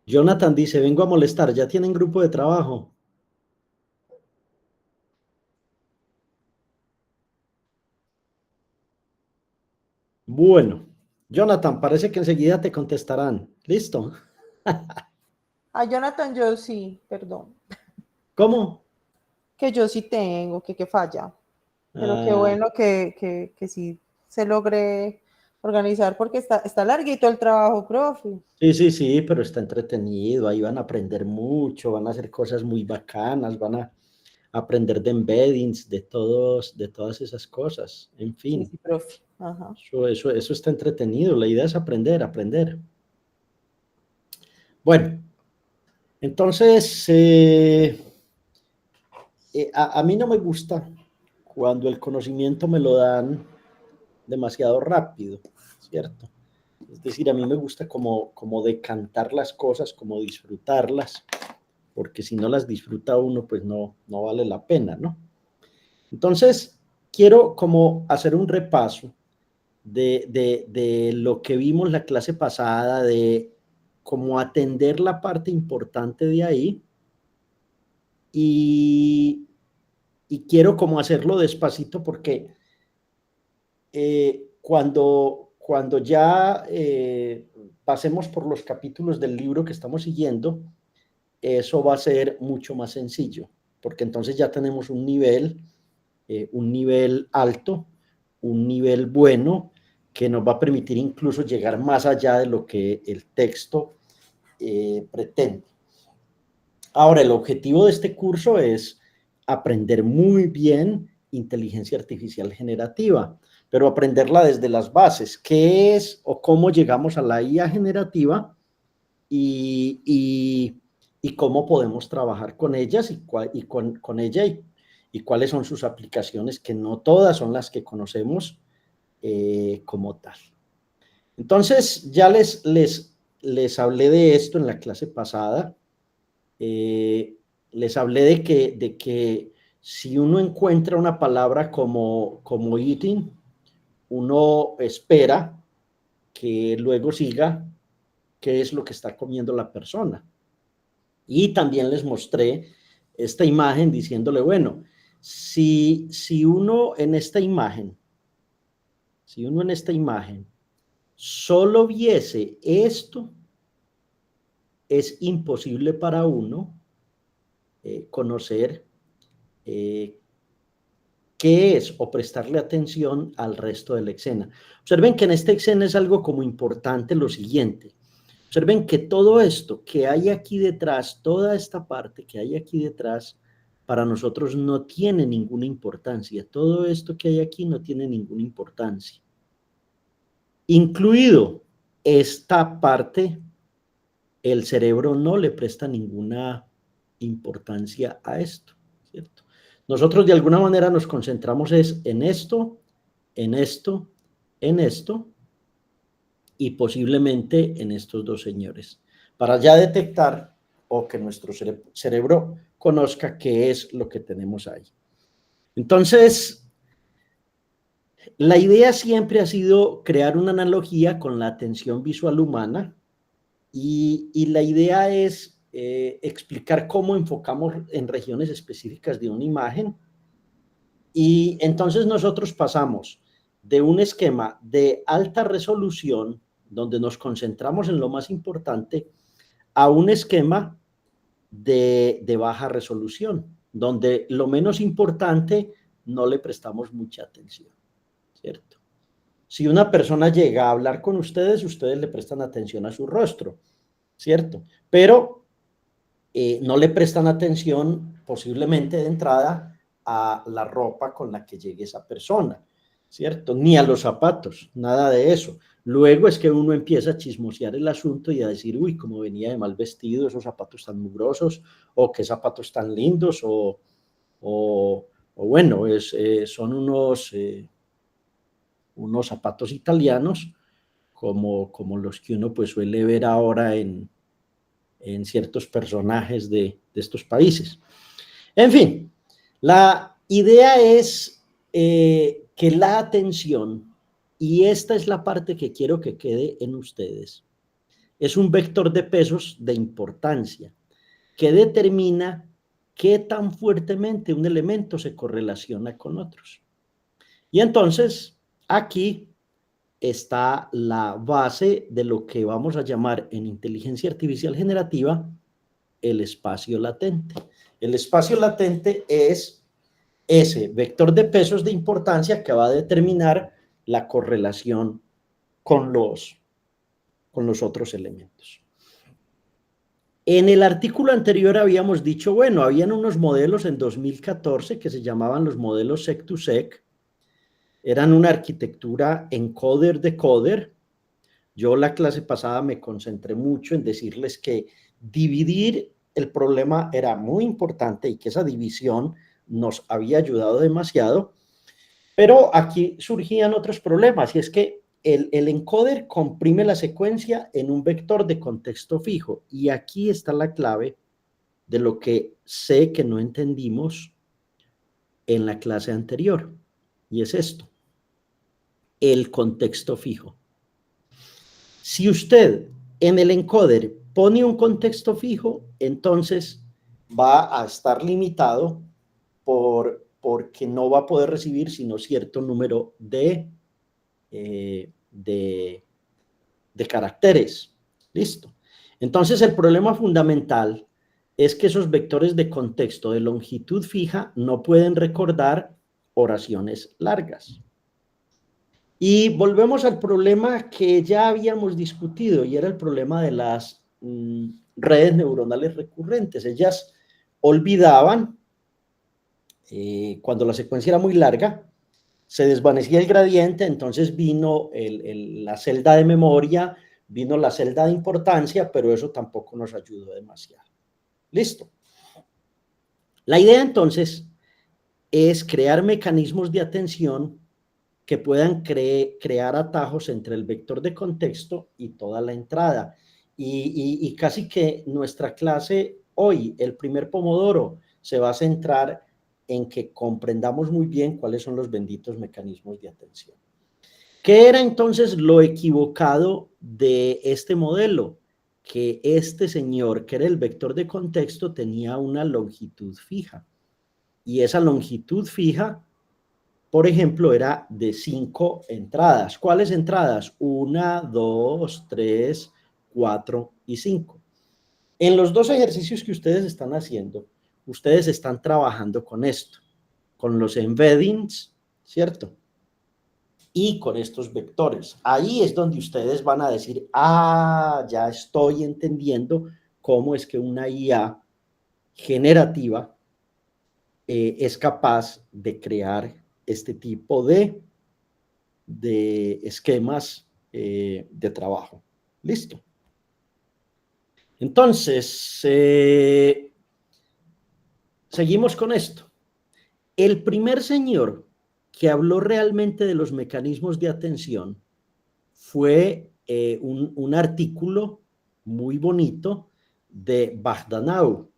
Jonathan dice, vengo a molestar, ¿ya tienen grupo de trabajo? Bueno, Jonathan, parece que enseguida te contestarán. ¿Listo? A Jonathan yo sí, perdón, ¿Cómo? que yo sí tengo, que falla. Pero qué Ah, bueno que sí se logre organizar porque está larguito el trabajo, profe. sí, sí, sí, pero está entretenido, ahí van a aprender mucho, van a hacer cosas muy bacanas, van a aprender de embeddings, de todas esas cosas, en Sí, fin, sí, profe. Ajá. eso está entretenido, la idea es aprender, aprender. Bueno, entonces, a mí no me gusta cuando el conocimiento me lo dan demasiado rápido, ¿cierto? Es decir, a mí me gusta como decantar las cosas, como disfrutarlas, porque si no las disfruta uno, pues no vale la pena, ¿no? Entonces, quiero como hacer un repaso de lo que vimos la clase pasada, de cómo atender la parte importante de ahí y, y quiero como hacerlo despacito porque cuando ya pasemos por los capítulos del libro que estamos siguiendo, eso va a ser mucho más sencillo, porque entonces ya tenemos un nivel alto, un nivel bueno, que nos va a permitir incluso llegar más allá de lo que el texto pretende. Ahora, el objetivo de este curso es aprender muy bien inteligencia artificial generativa, pero aprenderla desde las bases, qué es o cómo llegamos a la IA generativa y, y, y cómo podemos trabajar con ellas con ella y cuáles son sus aplicaciones, que no todas son las que conocemos como tal. Entonces, ya les hablé de esto en la clase pasada. Eh, Les hablé de que si uno encuentra una palabra como eating, uno espera que luego siga qué es lo que está comiendo la persona. Y también les mostré esta imagen diciéndole, bueno, si uno en esta imagen, si uno en esta imagen solo viese esto, es imposible para uno conocer eh, qué es o prestarle atención al resto de la escena. Observen que en esta escena es algo como importante lo siguiente. Observen que todo esto que hay aquí detrás, toda esta parte que hay aquí detrás, para nosotros no tiene ninguna importancia. Todo esto que hay aquí no tiene ninguna importancia. Incluido esta parte, el cerebro no le presta ninguna importancia a esto, ¿cierto? Nosotros de alguna manera nos concentramos es en esto, en esto, en esto y posiblemente en estos dos señores, para ya detectar o que nuestro cerebro conozca qué es lo que tenemos ahí. Entonces, la idea siempre ha sido crear una analogía con la atención visual humana y la idea es explicar cómo enfocamos en regiones específicas de una imagen y entonces nosotros pasamos de un esquema de alta resolución, donde nos concentramos en lo más importante, a un esquema de baja resolución, donde lo menos importante no le prestamos mucha atención, ¿cierto? Si una persona llega a hablar con ustedes le prestan atención a su rostro, ¿cierto? Pero no le prestan atención posiblemente de entrada a la ropa con la que llegue esa persona, ¿cierto? Ni a los zapatos, nada de eso. Luego es que uno empieza a chismosear el asunto y a decir, uy, cómo venía de mal vestido, esos zapatos tan mugrosos, o qué zapatos tan lindos, o bueno, son unos zapatos italianos como los que uno pues suele ver ahora en ciertos personajes de estos países. En fin, la idea es que la atención, y esta es la parte que quiero que quede en ustedes, es un vector de pesos de importancia que determina qué tan fuertemente un elemento se correlaciona con otros. Y entonces, aquí está la base de lo que vamos a llamar en inteligencia artificial generativa el espacio latente. El espacio latente es ese vector de pesos de importancia que va a determinar la correlación con los otros elementos. En el artículo anterior habíamos dicho, bueno, habían unos modelos en 2014 que se llamaban los modelos sec-to-sec, eran una arquitectura encoder-decoder. Yo la clase pasada me concentré mucho en decirles que dividir el problema era muy importante y que esa división nos había ayudado demasiado, pero aquí surgían otros problemas y es que el encoder comprime la secuencia en un vector de contexto fijo y aquí está la clave de lo que sé que no entendimos en la clase anterior y es esto, el contexto fijo. Si usted en el encoder pone un contexto fijo, entonces va a estar limitado porque no va a poder recibir sino cierto número de caracteres. ¿Listo? Entonces el problema fundamental es que esos vectores de contexto de longitud fija no pueden recordar oraciones largas. Y volvemos al problema que ya habíamos discutido y era el problema de las redes neuronales recurrentes. Ellas olvidaban, cuando la secuencia era muy larga, se desvanecía el gradiente, entonces vino la celda de memoria, vino la celda de importancia, pero eso tampoco nos ayudó demasiado. Listo. La idea entonces es crear mecanismos de atención que puedan crear atajos entre el vector de contexto y toda la entrada. Y casi que nuestra clase hoy, el primer Pomodoro, se va a centrar en que comprendamos muy bien cuáles son los benditos mecanismos de atención. ¿Qué era entonces lo equivocado de este modelo? Que este señor, que era el vector de contexto, tenía una longitud fija. Y esa longitud fija, por ejemplo, era de 5 entradas. ¿Cuáles entradas? 1, 2, 3, 4 y 5. En los dos ejercicios que ustedes están haciendo, ustedes están trabajando con esto, con los embeddings, ¿cierto? Y con estos vectores. Ahí es donde ustedes van a decir, ya estoy entendiendo cómo es que una IA generativa es capaz de crear este tipo de esquemas de trabajo. Listo. Entonces, seguimos con esto. El primer señor que habló realmente de los mecanismos de atención fue un artículo muy bonito de Bahdanau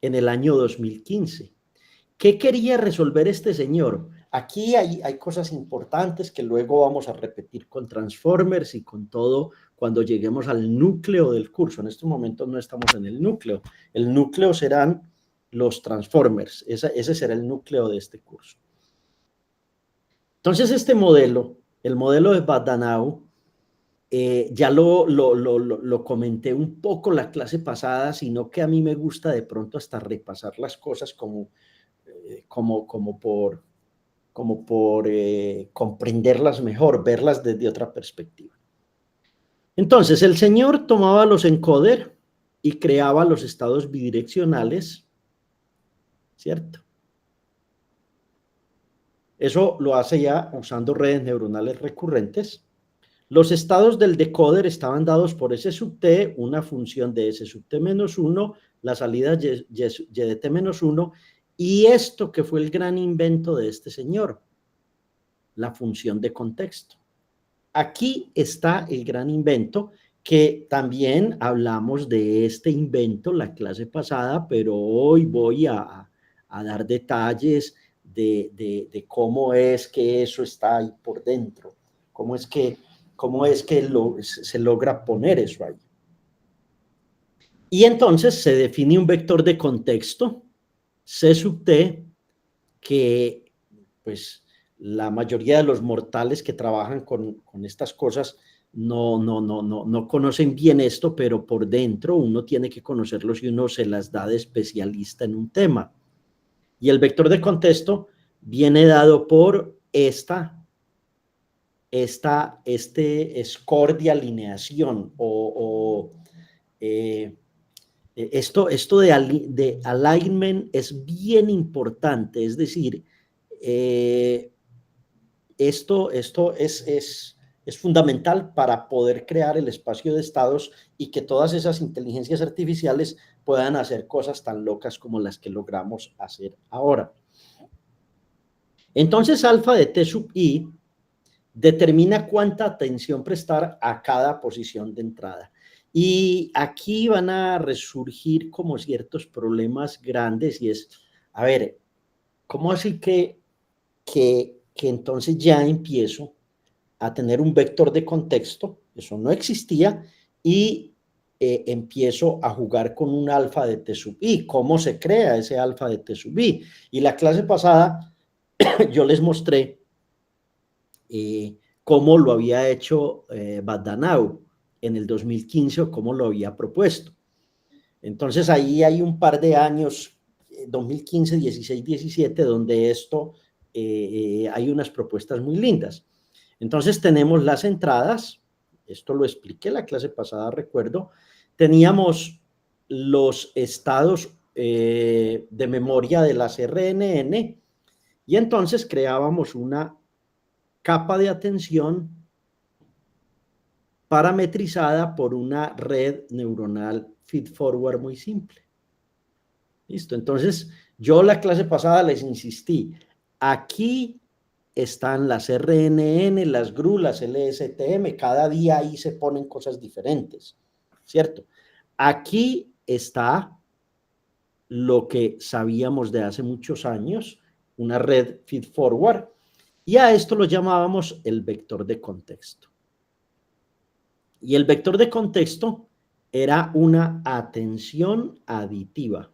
en el año 2015. ¿Qué quería resolver este señor? Aquí hay cosas importantes que luego vamos a repetir con Transformers y con todo cuando lleguemos al núcleo del curso. En estos momentos no estamos en el núcleo. El núcleo serán los Transformers. Ese será el núcleo de este curso. Entonces, este modelo, el modelo de Bahdanau, ya lo comenté un poco la clase pasada, sino que a mí me gusta de pronto hasta repasar las cosas como por comprenderlas mejor, verlas desde otra perspectiva. Entonces, el señor tomaba los encoder y creaba los estados bidireccionales, ¿cierto? Eso lo hace ya usando redes neuronales recurrentes. Los estados del decoder estaban dados por S sub t, una función de S sub t menos 1, la salida y de t menos 1, y esto que fue el gran invento de este señor, la función de contexto. Aquí está el gran invento, que también hablamos de este invento la clase pasada, pero hoy voy a dar detalles de cómo es que eso está ahí por dentro, cómo es que se logra poner eso ahí. Y entonces se define un vector de contexto, C sub t, que pues la mayoría de los mortales que trabajan con estas cosas no conocen bien esto, pero por dentro uno tiene que conocerlos y uno se las da de especialista en un tema. Y el vector de contexto viene dado por este score de alineación esto de alignment es bien importante, es decir, esto es fundamental para poder crear el espacio de estados y que todas esas inteligencias artificiales puedan hacer cosas tan locas como las que logramos hacer ahora. Entonces, alfa de T sub I determina cuánta atención prestar a cada posición de entrada. Y aquí van a resurgir como ciertos problemas grandes y es, a ver, ¿cómo así que entonces ya empiezo a tener un vector de contexto? Eso no existía y empiezo a jugar con un alfa de T sub I. ¿Cómo se crea ese alfa de T sub I? Y la clase pasada yo les mostré cómo lo había hecho Bahdanau en el 2015 o cómo lo había propuesto. Entonces ahí hay un par de años, 2015, 16, 17, donde hay unas propuestas muy lindas. Entonces tenemos las entradas, esto lo expliqué la clase pasada, recuerdo, teníamos los estados de memoria de las RNN y entonces creábamos una capa de atención parametrizada por una red neuronal feed-forward muy simple. ¿Listo? Entonces, yo la clase pasada les insistí, aquí están las RNN, las GRU, las LSTM, cada día ahí se ponen cosas diferentes, ¿cierto? Aquí está lo que sabíamos de hace muchos años, una red feed-forward, y a esto lo llamábamos el vector de contexto. Y el vector de contexto era una atención aditiva,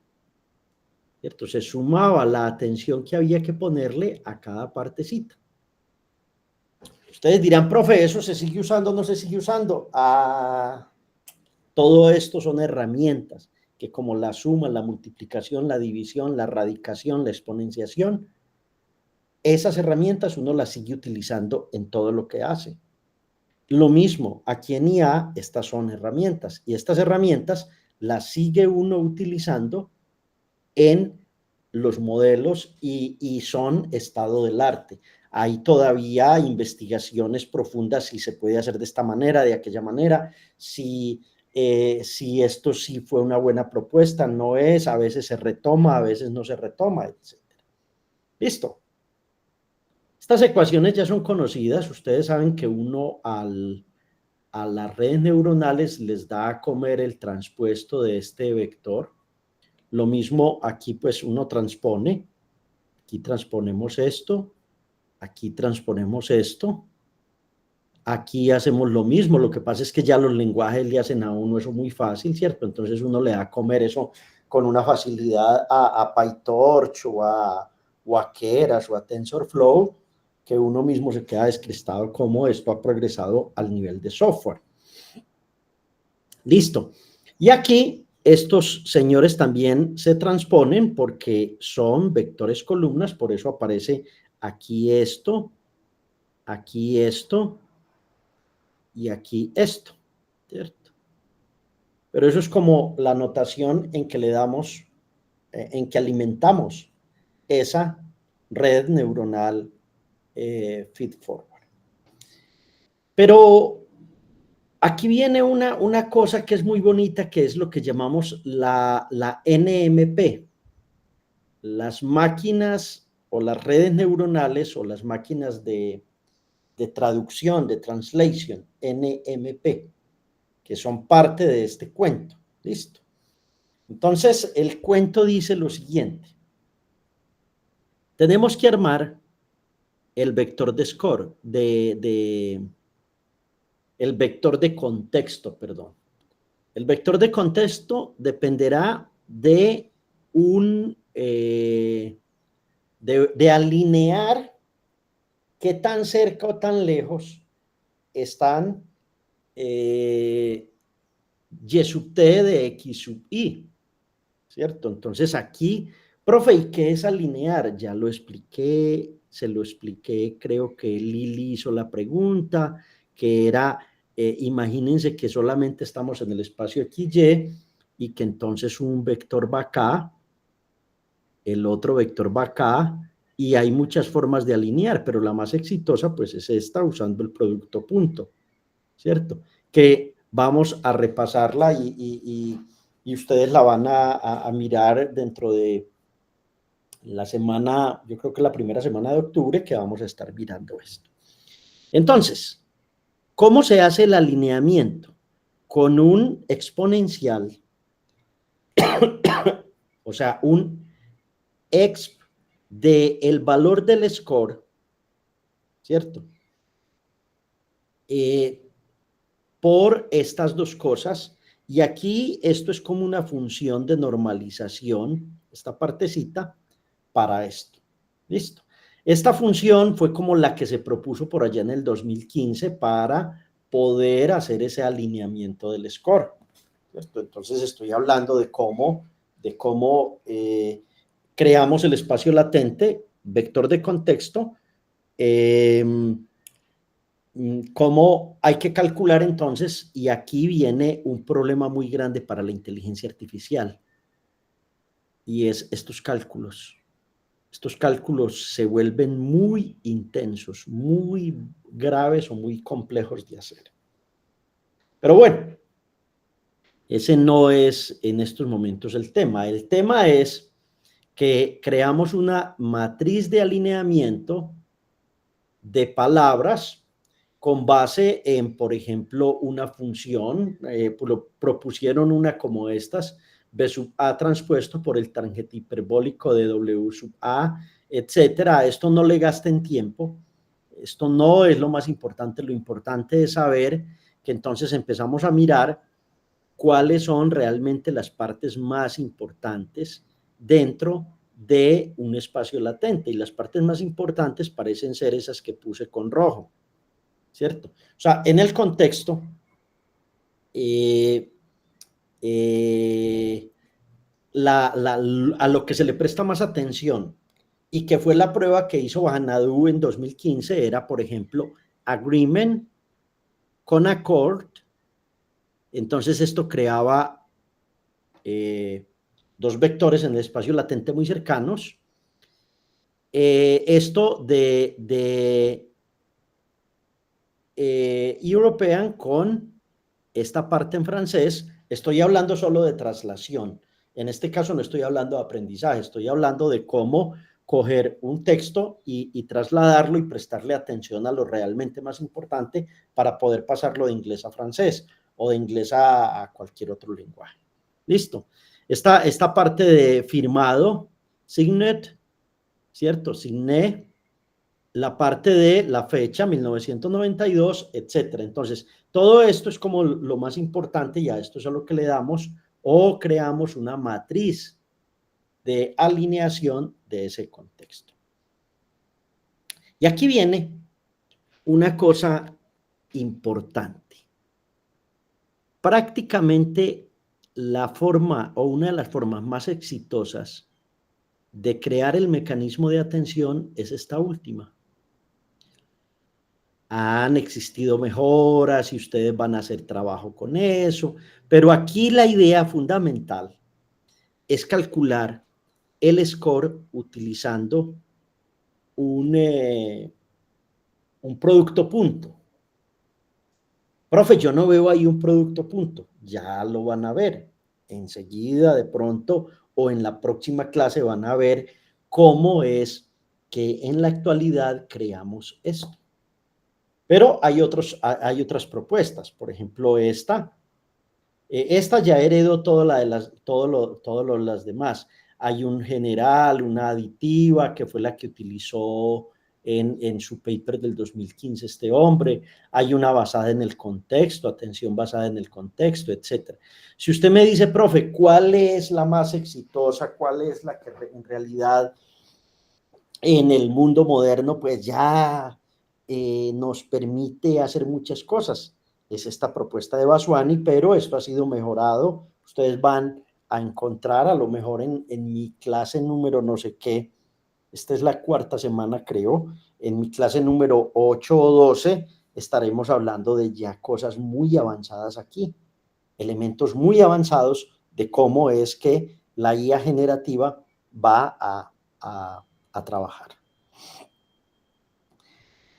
¿cierto? Se sumaba la atención que había que ponerle a cada partecita. Ustedes dirán, profe, ¿eso se sigue usando o no se sigue usando? Todo esto son herramientas que como la suma, la multiplicación, la división, la radicación, la exponenciación, esas herramientas uno las sigue utilizando en todo lo que hace. Lo mismo, aquí en IA, estas son herramientas y estas herramientas las sigue uno utilizando en los modelos y son estado del arte. Hay todavía investigaciones profundas si se puede hacer de esta manera, de aquella manera, si esto sí fue una buena propuesta, no es, a veces se retoma, a veces no se retoma, etc. Listo. Estas ecuaciones ya son conocidas, ustedes saben que uno a las redes neuronales les da a comer el transpuesto de este vector. Lo mismo aquí, pues uno transpone, aquí transponemos esto, aquí transponemos esto, aquí hacemos lo mismo, lo que pasa es que ya los lenguajes le hacen a uno eso muy fácil, ¿cierto? Entonces uno le da a comer eso con una facilidad a PyTorch o a Keras o a TensorFlow, que uno mismo se queda descristado cómo esto ha progresado al nivel de software. Listo. Y aquí estos señores también se transponen porque son vectores columnas, por eso aparece aquí esto y aquí esto, ¿cierto? Pero eso es como la notación en que le damos, en que alimentamos esa red neuronal feed-forward. Pero aquí viene una cosa que es muy bonita, que es lo que llamamos la NMP. Las máquinas o las redes neuronales o las máquinas de traducción, de translation, NMP, que son parte de este cuento. ¿Listo? Entonces, el cuento dice lo siguiente. Tenemos que armar el vector de score, el vector de contexto, perdón. El vector de contexto dependerá de de alinear qué tan cerca o tan lejos están y sub t de x sub y, ¿cierto? Entonces aquí, profe, ¿y qué es alinear? Ya lo expliqué, se lo expliqué, creo que Lili hizo la pregunta, que era, imagínense que solamente estamos en el espacio XY y que entonces un vector va acá, el otro vector va acá, y hay muchas formas de alinear, pero la más exitosa pues es esta, usando el producto punto, ¿cierto? Que vamos a repasarla y ustedes la van a mirar dentro de la semana, yo creo que la primera semana de octubre, que vamos a estar mirando esto. Entonces, ¿cómo se hace el alineamiento? Con un exponencial, o sea, un exp del valor del score, ¿cierto? Por estas dos cosas, y aquí esto es como una función de normalización, esta partecita, para esto. ¿Listo? Esta función fue como la que se propuso por allá en el 2015 para poder hacer ese alineamiento del score. ¿Cierto? Entonces estoy hablando de cómo creamos el espacio latente, vector de contexto, cómo hay que calcular entonces, y aquí viene un problema muy grande para la inteligencia artificial, y es estos cálculos. Estos cálculos se vuelven muy intensos, muy graves o muy complejos de hacer. Pero bueno, ese no es en estos momentos el tema. El tema es que creamos una matriz de alineamiento de palabras con base en, por ejemplo, una función, propusieron una como estas, B sub A transpuesto por el tangente hiperbólico de W sub A, etcétera. Esto no le gasten tiempo, esto no es lo más importante, lo importante es saber que entonces empezamos a mirar cuáles son realmente las partes más importantes dentro de un espacio latente, y las partes más importantes parecen ser esas que puse con rojo, ¿cierto? O sea, en el contexto, a lo que se le presta más atención y que fue la prueba que hizo Bajanadu en 2015 era, por ejemplo, agreement con accord. Entonces esto creaba dos vectores en el espacio latente muy cercanos. Esto de European con esta parte en francés, estoy hablando solo de traslación. En este caso no estoy hablando de aprendizaje, estoy hablando de cómo coger un texto y trasladarlo y prestarle atención a lo realmente más importante para poder pasarlo de inglés a francés o de inglés a cualquier otro lenguaje. Listo. Esta parte de firmado, signet, ¿cierto? Signé, la parte de la fecha, 1992, etcétera. Entonces, todo esto es como lo más importante, y a esto es a lo que le damos o creamos una matriz de alineación de ese contexto. Y aquí viene una cosa importante. Prácticamente la forma o una de las formas más exitosas de crear el mecanismo de atención es esta última. Han existido mejoras y ustedes van a hacer trabajo con eso, pero aquí la idea fundamental es calcular el score utilizando un producto punto. Profe, yo no veo ahí un producto punto. Ya lo van a ver enseguida, de pronto, o en la próxima clase van a ver cómo es que en la actualidad creamos esto. Pero hay otras propuestas, por ejemplo esta ya heredó todas las demás. Hay un general, una aditiva, que fue la que utilizó en su paper del 2015 este hombre, hay una basada en el contexto, atención basada en el contexto, etc. Si usted me dice, profe, ¿cuál es la más exitosa? ¿Cuál es la que en realidad en el mundo moderno pues ya nos permite hacer muchas cosas? Es esta propuesta de Vaswani, pero esto ha sido mejorado. Ustedes van a encontrar a lo mejor en mi clase número no sé qué, esta es la cuarta semana creo, en mi clase número 8 o 12 estaremos hablando de ya cosas muy avanzadas aquí, elementos muy avanzados de cómo es que la IA generativa va a trabajar.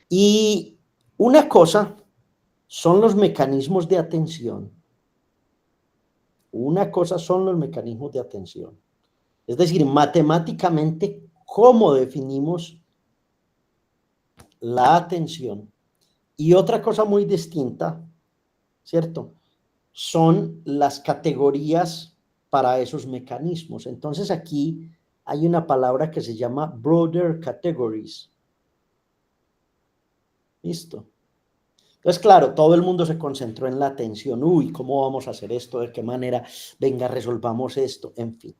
Y una cosa son los mecanismos de atención. Una cosa son los mecanismos de atención. Es decir, matemáticamente, ¿cómo definimos la atención? Y otra cosa muy distinta, ¿cierto? Son las categorías para esos mecanismos. Entonces aquí hay una palabra que se llama broader categories. ¿Listo? Entonces, claro, todo el mundo se concentró en la atención. Uy, ¿cómo vamos a hacer esto? ¿De qué manera? Venga, resolvamos esto, en fin.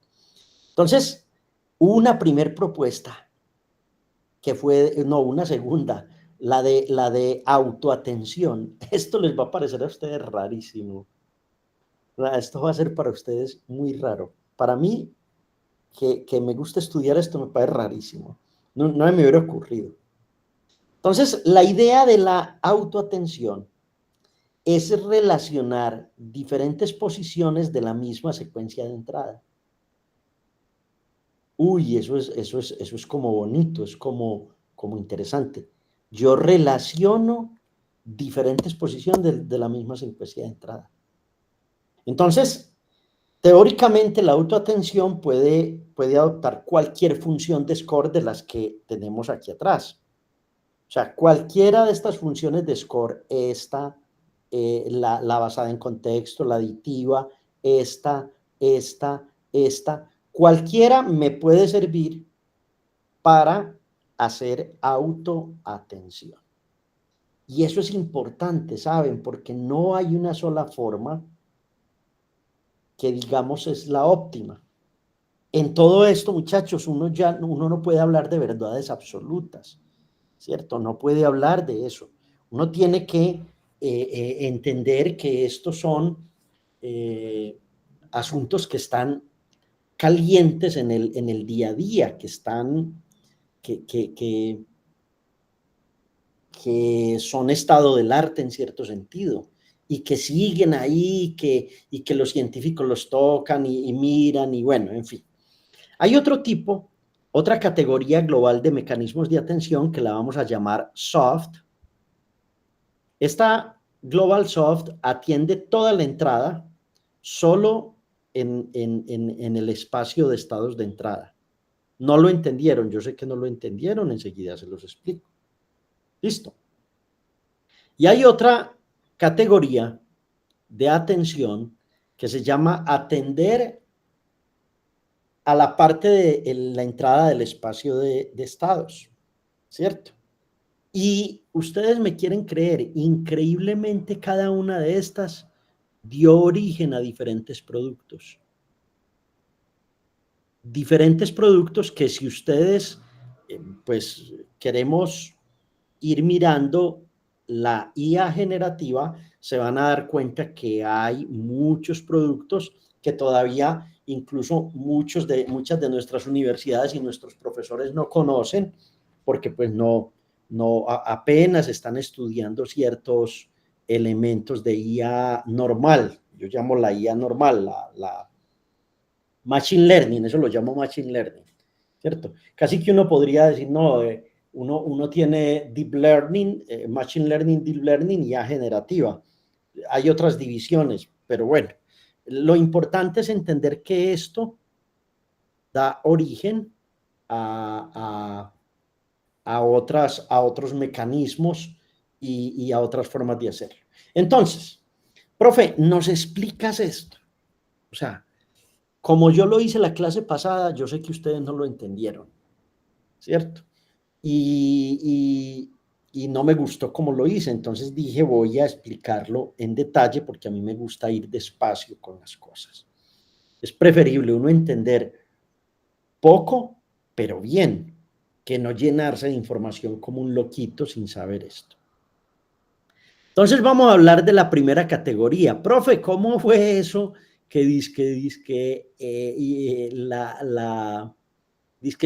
Entonces, una primer propuesta que fue, no, una segunda, la de autoatención. Esto les va a parecer a ustedes rarísimo. Esto va a ser para ustedes muy raro. Para mí, que me gusta estudiar esto, me parece rarísimo. No, no me hubiera ocurrido. Entonces, la idea de la autoatención es relacionar diferentes posiciones de la misma secuencia de entrada. Uy, eso es como bonito, es como interesante. Yo relaciono diferentes posiciones de la misma secuencia de entrada. Entonces, teóricamente la autoatención puede adoptar cualquier función de score de las que tenemos aquí atrás. O sea, cualquiera de estas funciones de score, la basada en contexto, la aditiva, esta, cualquiera me puede servir para hacer autoatención. Y eso es importante, ¿saben? Porque no hay una sola forma que digamos es la óptima. En todo esto, muchachos, uno no puede hablar de verdades absolutas, ¿cierto? No puede hablar de eso. Uno tiene que entender que estos son asuntos que están calientes en el día a día, que están, que son estado del arte en cierto sentido, y que siguen ahí, y que los científicos los tocan y miran, y bueno, en fin. Hay otro tipo, otra categoría global de mecanismos de atención que la vamos a llamar soft. Esta Global Soft atiende toda la entrada solo en el espacio de estados de entrada. No lo entendieron, yo sé que no lo entendieron, enseguida se los explico. Listo. Y hay otra categoría de atención que se llama atender a la parte de la entrada del espacio de estados, ¿cierto? Y ustedes me quieren creer, increíblemente cada una de estas dio origen a diferentes productos. Diferentes productos que si ustedes, pues queremos ir mirando la IA generativa, se van a dar cuenta que hay muchos productos que todavía incluso muchas de nuestras universidades y nuestros profesores no conocen, porque pues apenas están estudiando ciertos elementos de IA normal. Yo llamo la IA normal, la Machine Learning, eso lo llamo Machine Learning, ¿cierto? Casi que uno podría decir, no, uno tiene Deep Learning, Machine Learning, Deep Learning y IA generativa. Hay otras divisiones, pero bueno, lo importante es entender que esto da origen a otros mecanismos y a otras formas de hacerlo. Entonces, profe, ¿nos explicas esto? O sea, como yo lo hice la clase pasada, yo sé que ustedes no lo entendieron, ¿cierto? y no me gustó cómo lo hice. Entonces dije, voy a explicarlo en detalle porque a mí me gusta ir despacio con las cosas. Es preferible uno entender poco, pero bien, que no llenarse de información como un loquito sin saber esto. Entonces vamos a hablar de la primera categoría. Profe, ¿cómo fue eso que dice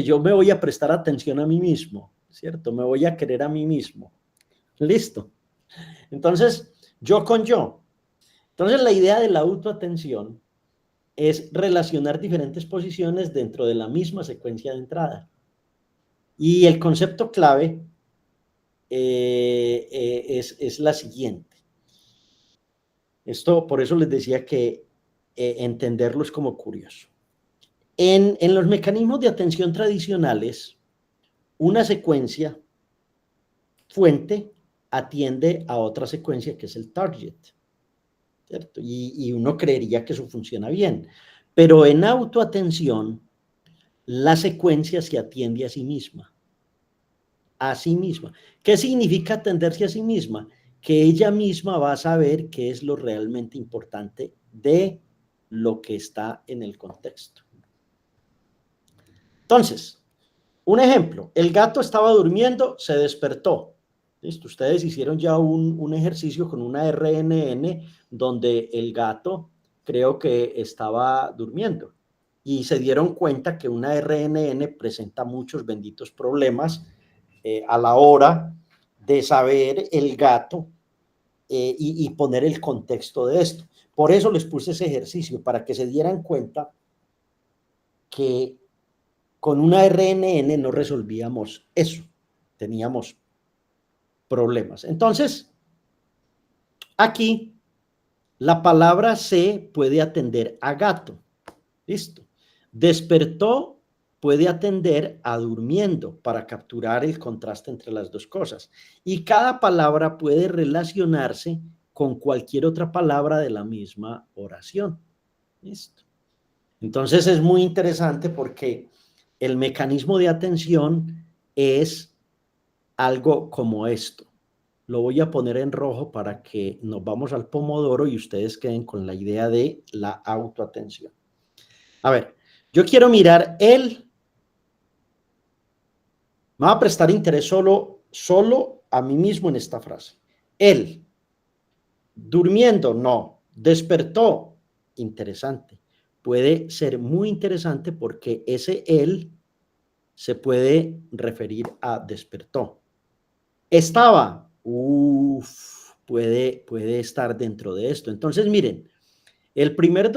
yo me voy a prestar atención a mí mismo, ¿cierto? Me voy a querer a mí mismo. Listo. Entonces, yo con yo. Entonces, la idea de la autoatención es relacionar diferentes posiciones dentro de la misma secuencia de entrada. Y el concepto clave es la siguiente. Esto, por eso les decía que entenderlo es como curioso. En los mecanismos de atención tradicionales, una secuencia fuente atiende a otra secuencia que es el target, ¿cierto? Y uno creería que eso funciona bien. Pero en autoatención, la secuencia se atiende a sí misma. A sí misma. ¿Qué significa atenderse a sí misma? Que ella misma va a saber qué es lo realmente importante de lo que está en el contexto. Entonces, un ejemplo, el gato estaba durmiendo, se despertó. ¿Listo? Ustedes hicieron ya un ejercicio con una RNN donde el gato creo que estaba durmiendo y se dieron cuenta que una RNN presenta muchos benditos problemas a la hora de saber el gato y poner el contexto de esto. Por eso les puse ese ejercicio, para que se dieran cuenta que con una RNN no resolvíamos eso, teníamos problemas. Entonces, aquí la palabra se puede atender a gato. Listo. Despertó puede atender a durmiendo para capturar el contraste entre las dos cosas. Y cada palabra puede relacionarse con cualquier otra palabra de la misma oración. Listo. Entonces es muy interesante porque el mecanismo de atención es algo como esto. Lo voy a poner en rojo para que nos vamos al pomodoro y ustedes queden con la idea de la autoatención. A ver, yo quiero mirar me va a prestar interés solo a mí mismo en esta frase. Él, durmiendo, no. Despertó, interesante. Puede ser muy interesante porque ese él se puede referir a despertó. Estaba, puede estar dentro de esto. Entonces, miren, el primer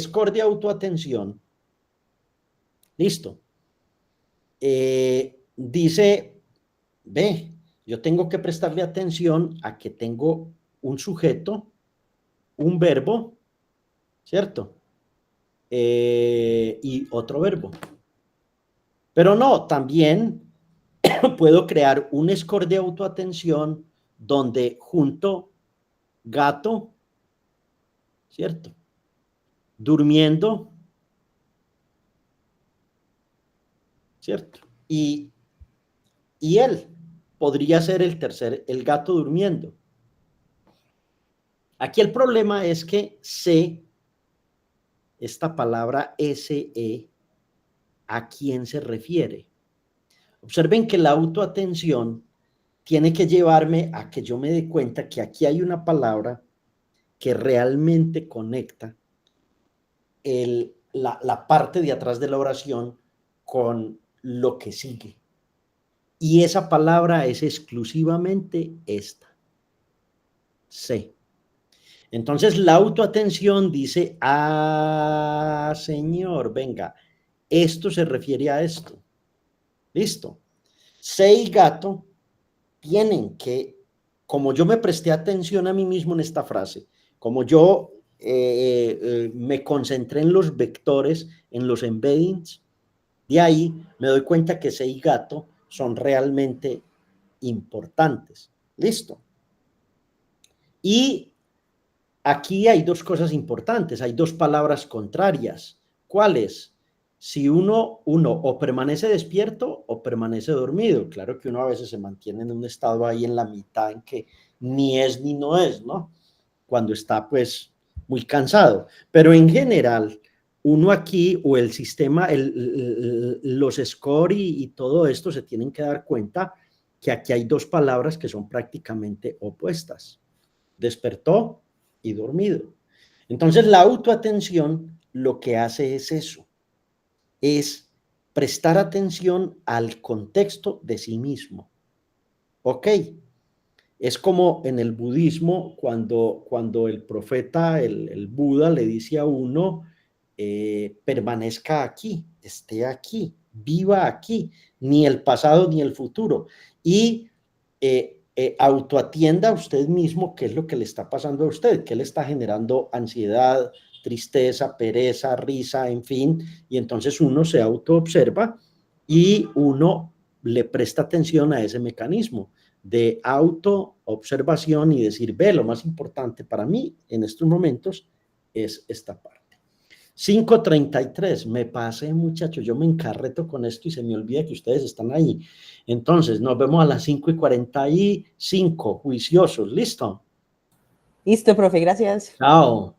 score de autoatención, listo, dice, ve, yo tengo que prestarle atención a que tengo un sujeto, un verbo, ¿cierto? Y otro verbo. Pero no, también puedo crear un score de autoatención donde junto gato, ¿cierto? Durmiendo, ¿cierto? Y él podría ser el tercer, el gato durmiendo. Aquí el problema es que sé, esta palabra SE, ¿a quién se refiere? Observen que la autoatención tiene que llevarme a que yo me dé cuenta que aquí hay una palabra que realmente conecta la parte de atrás de la oración con lo que sigue. Y esa palabra es exclusivamente esta, sé. Entonces la autoatención dice, señor, venga, esto se refiere a esto. Listo. Sé y gato tienen que, como yo me presté atención a mí mismo en esta frase, como yo me concentré en los vectores, en los embeddings, de ahí me doy cuenta que sé y gato son realmente importantes. Listo. Y aquí hay dos cosas importantes, hay dos palabras contrarias. ¿Cuáles? si uno o permanece despierto o permanece dormido. Claro que uno a veces se mantiene en un estado ahí en la mitad en que ni es ni no es, ¿no? Cuando está pues muy cansado. Pero en general, uno aquí o el sistema, los score y todo esto se tienen que dar cuenta que aquí hay dos palabras que son prácticamente opuestas. Despertó y dormido. Entonces la autoatención lo que hace es eso, es prestar atención al contexto de sí mismo. ¿Ok? Es como en el budismo, cuando el profeta, el Buda, le dice a uno, permanezca aquí, esté aquí, viva aquí, ni el pasado ni el futuro. Y autoatienda a usted mismo qué es lo que le está pasando a usted, qué le está generando ansiedad, tristeza, pereza, risa, en fin. Y entonces uno se autoobserva y uno le presta atención a ese mecanismo de autoobservación y decir, ve, lo más importante para mí en estos momentos es esta parte. 5:33, me pasé muchachos, yo me encarreto con esto y se me olvida que ustedes están ahí. Entonces, nos vemos a las 5:45, juiciosos, ¿listo? Listo, profe, gracias. Chao.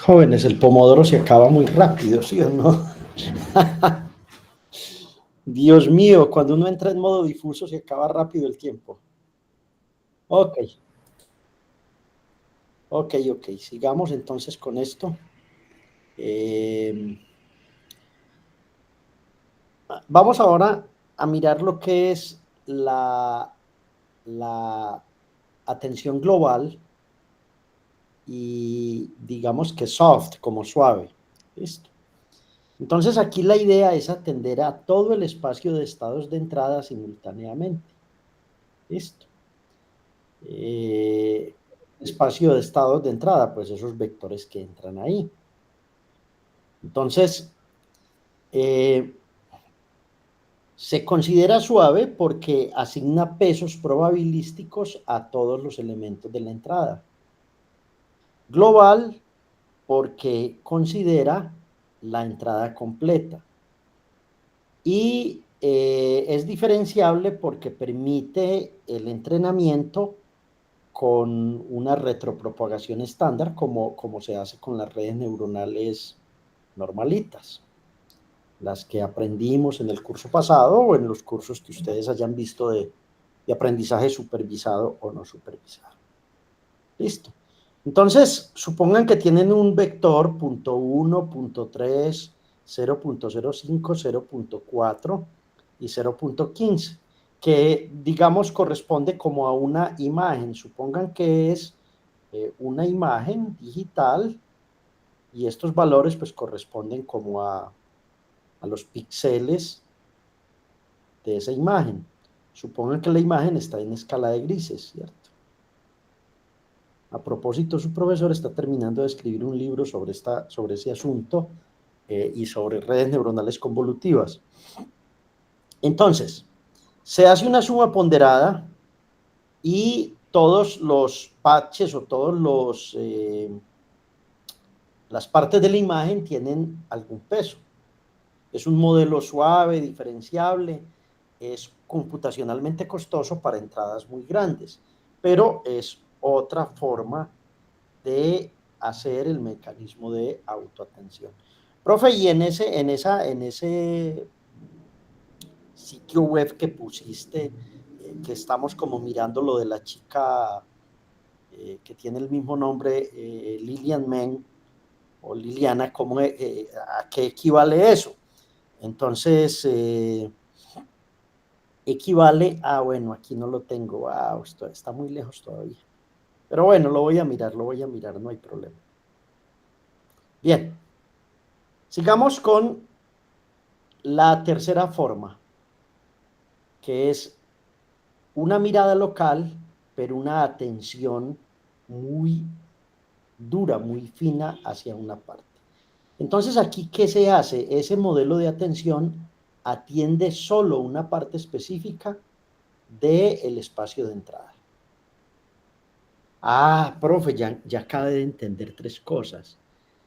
Jóvenes, el pomodoro se acaba muy rápido, ¿sí o no? Dios mío, cuando uno entra en modo difuso se acaba rápido el tiempo. Ok, ok, sigamos entonces con esto. Vamos ahora a mirar lo que es la atención global y digamos que soft, como suave. ¿Listo? Entonces aquí la idea es atender a todo el espacio de estados de entrada simultáneamente. ¿Listo? Espacio de estados de entrada, pues esos vectores que entran ahí. Entonces, se considera suave porque asigna pesos probabilísticos a todos los elementos de la entrada. Global porque considera la entrada completa. Y es diferenciable porque permite el entrenamiento con una retropropagación estándar, como se hace con las redes neuronales normalitas, las que aprendimos en el curso pasado o en los cursos que ustedes hayan visto de aprendizaje supervisado o no supervisado. Listo. Entonces, supongan que tienen un vector .1, .3, 0.05, 0.4 y 0.15, que digamos corresponde como a una imagen. Supongan que es una imagen digital y estos valores pues corresponden como a los píxeles de esa imagen. Supongan que la imagen está en escala de grises, ¿cierto? A propósito, su profesor está terminando de escribir un libro sobre ese asunto y sobre redes neuronales convolutivas. Entonces, se hace una suma ponderada y todos los patches o todos las partes de la imagen tienen algún peso. Es un modelo suave, diferenciable, es computacionalmente costoso para entradas muy grandes, pero es otra forma de hacer el mecanismo de autoatención. Profe, y en ese sitio web que pusiste, que estamos como mirando lo de la chica que tiene el mismo nombre, Lilian Men, o Liliana, ¿a qué equivale eso? Entonces, equivale a, bueno, aquí no lo tengo, wow, esto está muy lejos todavía. Pero bueno, lo voy a mirar, no hay problema. Bien, sigamos con la tercera forma, que es una mirada local, pero una atención muy dura, muy fina hacia una parte. Entonces, aquí, ¿qué se hace? Ese modelo de atención atiende solo una parte específica del espacio de entrada. Ah, profe, ya acabé de entender tres cosas.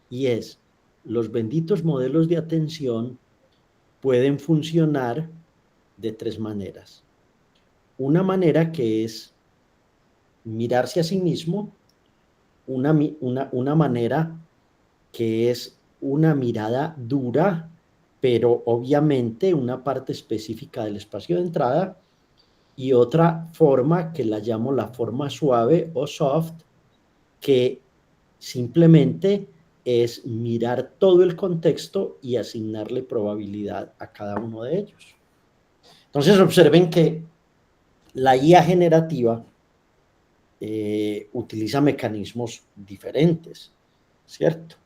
Y es, los benditos modelos de atención pueden funcionar de tres maneras. Una manera que es mirarse a sí mismo, una manera que es una mirada dura, pero obviamente una parte específica del espacio de entrada, y otra forma que la llamo la forma suave o soft, que simplemente es mirar todo el contexto y asignarle probabilidad a cada uno de ellos. Entonces observen que la IA generativa utiliza mecanismos diferentes, ¿cierto?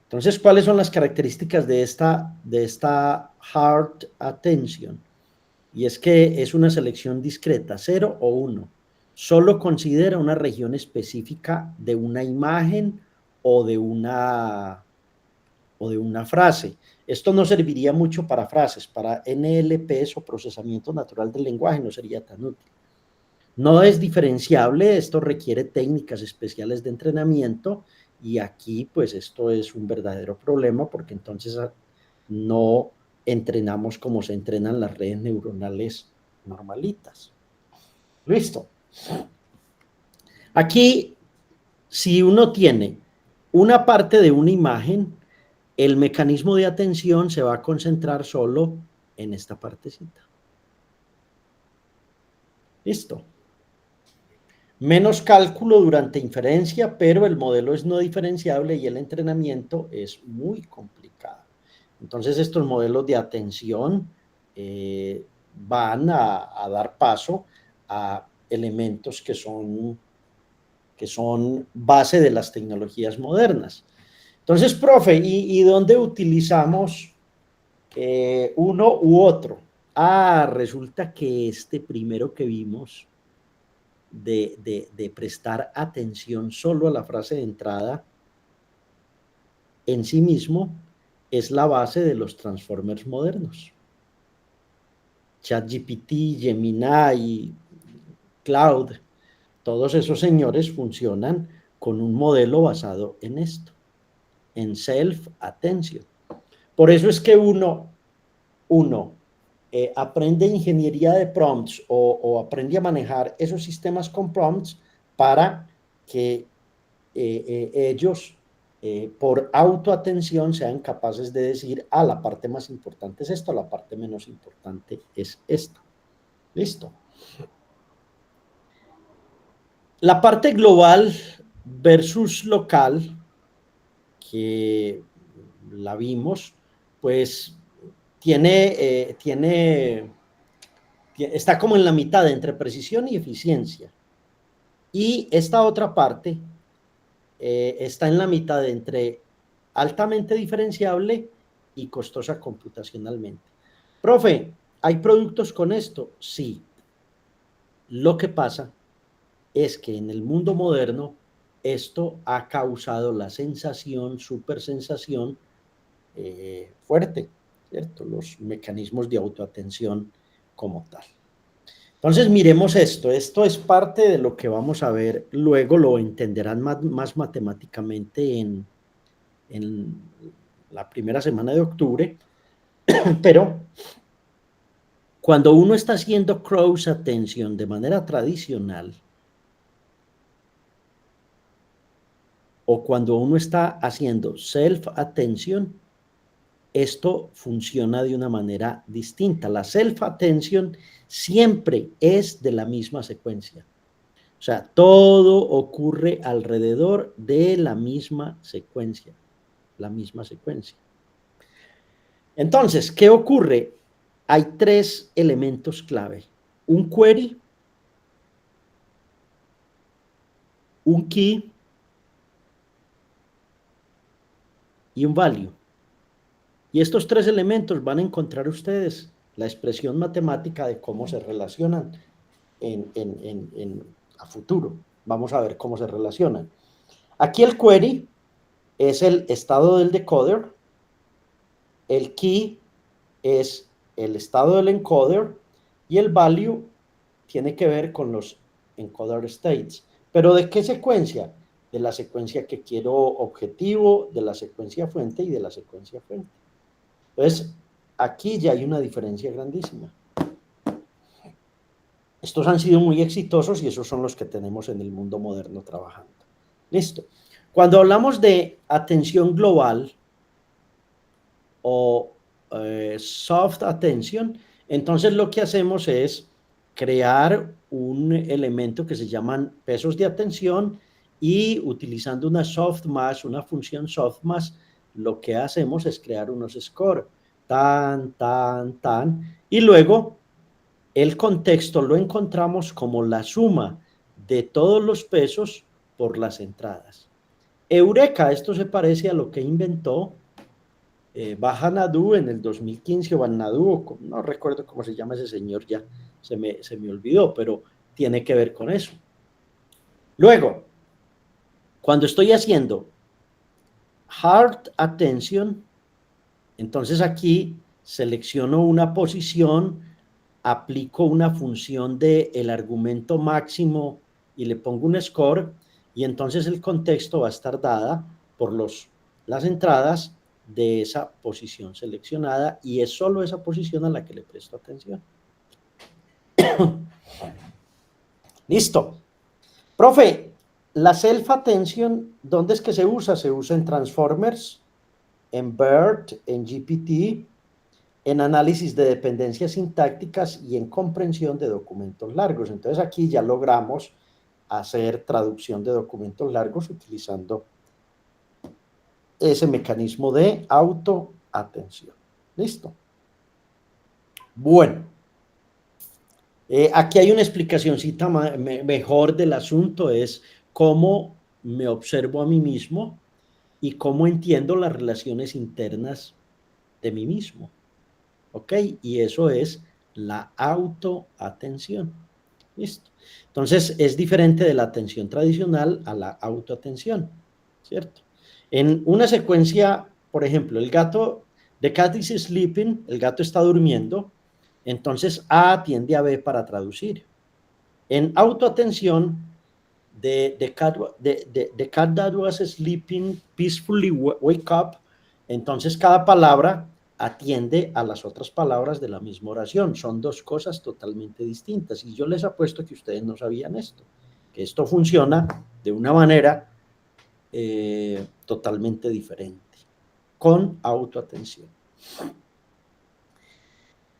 Entonces, ¿cuáles son las características de esta hard attention? Y es que es una selección discreta, 0 o 1. Solo considera una región específica de una imagen o de una frase. Esto no serviría mucho para frases, para NLPs o procesamiento natural del lenguaje no sería tan útil. No es diferenciable, esto requiere técnicas especiales de entrenamiento y aquí pues esto es un verdadero problema porque entonces no entrenamos como se entrenan las redes neuronales normalitas. Listo. Aquí, si uno tiene una parte de una imagen, el mecanismo de atención se va a concentrar solo en esta partecita. Listo. Menos cálculo durante inferencia, pero el modelo es no diferenciable y el entrenamiento es muy complicado. Entonces estos modelos de atención van a dar paso a elementos que son base de las tecnologías modernas. Entonces, profe, ¿y dónde utilizamos uno u otro? Resulta que este primero que vimos de prestar atención solo a la frase de entrada en sí mismo es la base de los transformers modernos. ChatGPT, Gemini, Cloud, todos esos señores funcionan con un modelo basado en esto, en self-attention. Por eso es que uno aprende ingeniería de prompts o aprende a manejar esos sistemas con prompts para que ellos, por autoatención, sean capaces de decir, la parte más importante es esto, la parte menos importante es esto. Listo. La parte global versus local, que la vimos, pues está como en la mitad entre precisión y eficiencia. Y esta otra parte está en la mitad entre altamente diferenciable y costosa computacionalmente. Profe, ¿hay productos con esto? Sí. Lo que pasa es que en el mundo moderno esto ha causado la sensación, supersensación fuerte, ¿cierto? Los mecanismos de autoatención como tal. Entonces miremos esto es parte de lo que vamos a ver, luego lo entenderán más matemáticamente en la primera semana de octubre, pero cuando uno está haciendo cross attention de manera tradicional, o cuando uno está haciendo self attention, esto funciona de una manera distinta. La self-attention siempre es de la misma secuencia. O sea, todo ocurre alrededor de la misma secuencia. La misma secuencia. Entonces, ¿qué ocurre? Hay tres elementos clave. Un query, un key y un value. Y estos tres elementos van a encontrar ustedes la expresión matemática de cómo se relacionan a futuro. Vamos a ver cómo se relacionan. Aquí el query es el estado del decoder, el key es el estado del encoder y el value tiene que ver con los encoder states. ¿Pero de qué secuencia? De la secuencia que quiero objetivo, de la secuencia fuente y de la secuencia fuente. Entonces, aquí ya hay una diferencia grandísima. Estos han sido muy exitosos y esos son los que tenemos en el mundo moderno trabajando. Listo. Cuando hablamos de atención global o soft attention, entonces lo que hacemos es crear un elemento que se llaman pesos de atención y utilizando una softmax, una función softmax, lo que hacemos es crear unos scores, tan, y luego el contexto lo encontramos como la suma de todos los pesos por las entradas. Eureka, esto se parece a lo que inventó Vaha Nadu en el 2015 o Van Nadu, no recuerdo cómo se llama ese señor, ya se me olvidó, pero tiene que ver con eso. Luego, cuando estoy haciendo hard attention, entonces aquí selecciono una posición, aplico una función del argumento máximo y le pongo un score y entonces el contexto va a estar dada por las entradas de esa posición seleccionada y es solo esa posición a la que le presto atención. Listo. Profe, La self-attention, ¿dónde es que se usa? Se usa en Transformers, en BERT, en GPT, en análisis de dependencias sintácticas y en comprensión de documentos largos. Entonces aquí ya logramos hacer traducción de documentos largos utilizando ese mecanismo de autoatención. ¿Listo? Bueno, aquí hay una explicacióncita mejor del asunto, es cómo me observo a mí mismo y cómo entiendo las relaciones internas de mí mismo. ¿Ok? Y eso es la autoatención. ¿Listo? Entonces, es diferente de la atención tradicional a la autoatención, ¿cierto? En una secuencia, por ejemplo, el gato, the cat is sleeping, el gato está durmiendo, entonces A atiende a B para traducir. En autoatención, the cat that was sleeping peacefully wake up, entonces cada palabra atiende a las otras palabras de la misma oración. Son dos cosas totalmente distintas. Y yo les apuesto que ustedes no sabían esto, que esto funciona de una manera totalmente diferente, con autoatención.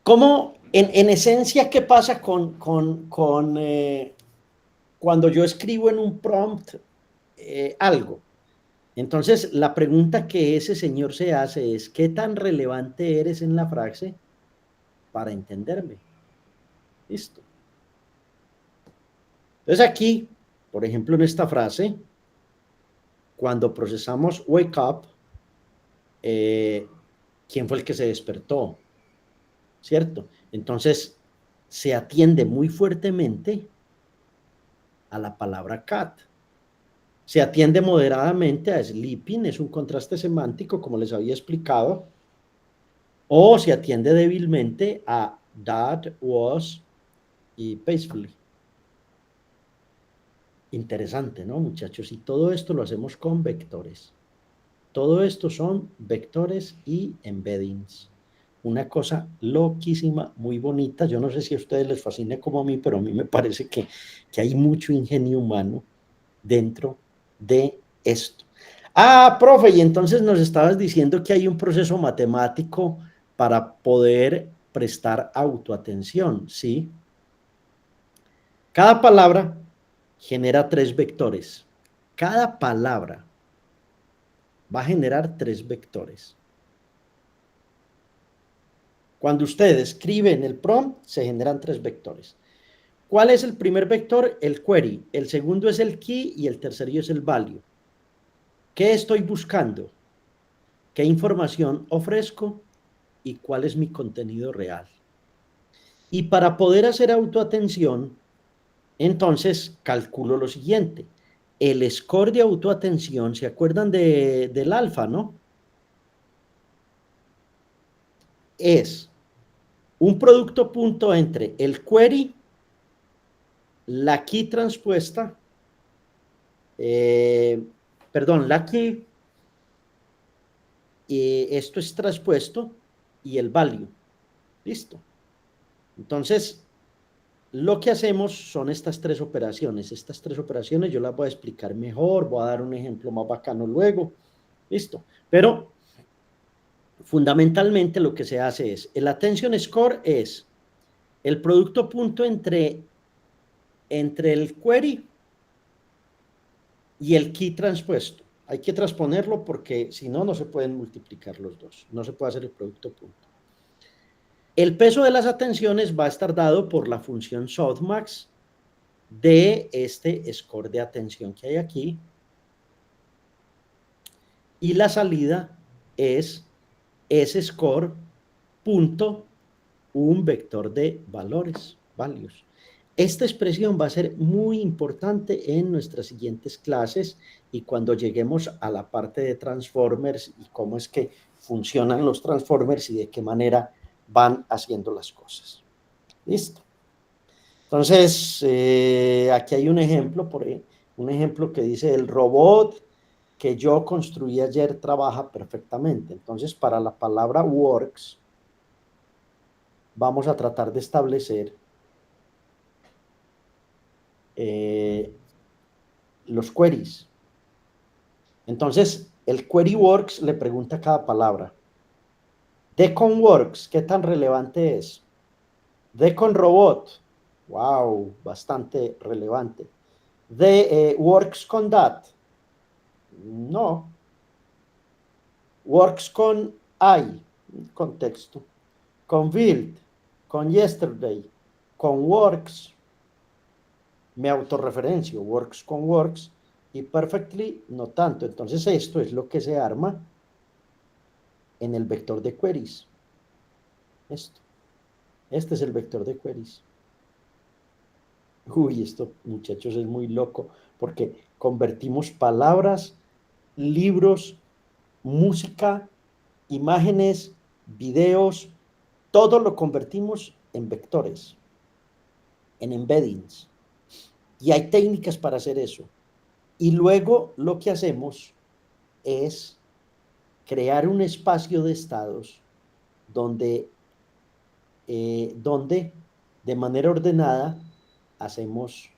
¿Cómo, en esencia, qué pasa cuando yo escribo en un prompt algo? Entonces, la pregunta que ese señor se hace es, ¿qué tan relevante eres en la frase para entenderme? Listo. Entonces aquí, por ejemplo, en esta frase, cuando procesamos wake up, ¿quién fue el que se despertó? ¿Cierto? Entonces, se atiende muy fuertemente a la palabra cat. Se atiende moderadamente a sleeping, es un contraste semántico, como les había explicado, o se atiende débilmente a that, was y peacefully. Interesante, ¿no, muchachos? Y todo esto lo hacemos con vectores. Todo esto son vectores y embeddings. Una cosa loquísima, muy bonita. Yo no sé si a ustedes les fascina como a mí, pero a mí me parece que hay mucho ingenio humano dentro de esto. Ah, profe, y entonces nos estabas diciendo que hay un proceso matemático para poder prestar autoatención, ¿sí? Cada palabra genera 3 vectores. Cada palabra va a generar 3 vectores. Cuando usted escribe en el prompt, se generan 3 vectores. ¿Cuál es el primer vector? El query. El segundo es el key y el tercero es el value. ¿Qué estoy buscando? ¿Qué información ofrezco? ¿Y cuál es mi contenido real? Y para poder hacer autoatención, entonces calculo lo siguiente. El score de autoatención, ¿se acuerdan del alfa, no? Es un producto punto entre el query, la key transpuesta, perdón, la key, esto es transpuesto, y el value. Listo. Entonces, lo que hacemos son estas 3 operaciones. Estas 3 operaciones yo las voy a explicar mejor, voy a dar un ejemplo más bacano luego. Listo. Pero fundamentalmente lo que se hace es, el attention score es el producto punto entre el query y el key transpuesto. Hay que transponerlo porque si no, no se pueden multiplicar los dos. No se puede hacer el producto punto. El peso de las atenciones va a estar dado por la función softmax de este score de atención que hay aquí. Y la salida es ese score punto un vector de valores, values. Esta expresión va a ser muy importante en nuestras siguientes clases y cuando lleguemos a la parte de transformers y cómo es que funcionan los transformers y de qué manera van haciendo las cosas. ¿Listo? Entonces, aquí hay un ejemplo, un ejemplo que dice el robot que yo construí ayer trabaja perfectamente. Entonces, para la palabra works, vamos a tratar de establecer los queries. Entonces, el QueryWorks le pregunta cada palabra. DeconWorks, ¿qué tan relevante es? DeconRobot, wow, bastante relevante. Works con that, no. Works con I, contexto. Con build, con yesterday, con works, me autorreferencio, works con works, y perfectly no tanto. Entonces esto es lo que se arma en el vector de queries. Esto. Este es el vector de queries. Uy, esto, muchachos, es muy loco, porque convertimos palabras, libros, música, imágenes, videos, todo lo convertimos en vectores, en embeddings. Y hay técnicas para hacer eso. Y luego lo que hacemos es crear un espacio de estados donde de manera ordenada hacemos